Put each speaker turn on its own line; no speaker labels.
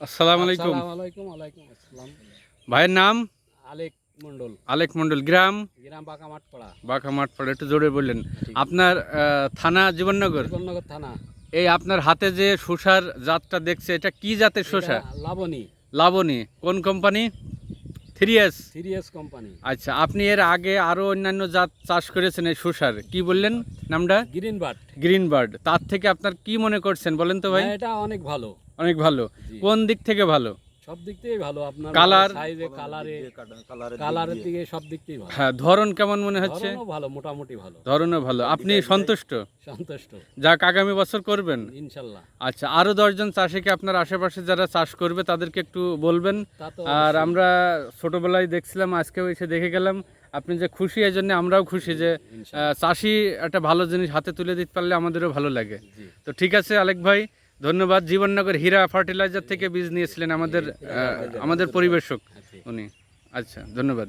আসসালামু আলাইকুম।
আসসালামু আলাইকুম। ওয়ালাইকুম আসসালাম।
ভাইয়ের নাম?
আলেক মন্ডল,
আলেক মন্ডল। গ্রাম?
গ্রাম বাঁকামাঠপাড়া।
বাঘামাঠপাড়া। একটু জোরে বললেন।
ঠিক।
আপনার থানা জীবননগর।
জীবননগর থানা।
এই আপনার হাতে যে শসার জাতটা দেখছে, এটা কি জাতের শসা?
এটা লাবণী,
লাবণী। কোন কোম্পানি? 3S।
3S company.
আচ্ছা, আপনি এর আগে আরো অন্যান্য জাত চাষ করেছেন এই শসার, কি বললেন নামটা?
Green bird.
Green bird. তার থেকে আপনার কি মনে করছেন বলেন তো ভাই?
এটা অনেক ভালো।
অনেক ভালো।
জি।
কোন দিক থেকে ভালো?
সব দিক থেকেই ভালো। আপনার
কালার?
সাইজে, কালারের দিকে সব দিক থেকেই ভালো।
হ্যাঁ, ধরন কেমন মনে হচ্ছে?
ধরনও ভালো, মোটামুটি ভালো।
ধরনও ভালো। আপনি সন্তুষ্ট?
সন্তুষ্ট
যাক, আগামী বছর করবেন।
ইনশাল্লাহ।
আচ্ছা, আরো 10 জন চাষিকে আপনার আশেপাশে যারা চাষ করবে তাদেরকে একটু বলবেন।
তা তো
আর
অবশ্যই।
আমরা ছোটবেলায় দেখছিলাম, আজকেও এসে দেখে গেলাম। আপনি যে খুশি, এই জন্য আমরাও খুশি যে
ইনশাল্লাহ।
চাষি একটা ভালো জিনিস হাতে তুলে দিতে পারলে আমাদেরও ভালো লাগে।
জি।
তো ঠিক আছে আলেক ভাই, ধন্যবাদ। জীবননগর হীরা ফার্টিলাইজার থেকে বীজ নিয়েছিলেন আমাদের আমাদের পরিবেশক
আচ্ছা।
উনি। আচ্ছা, ধন্যবাদ।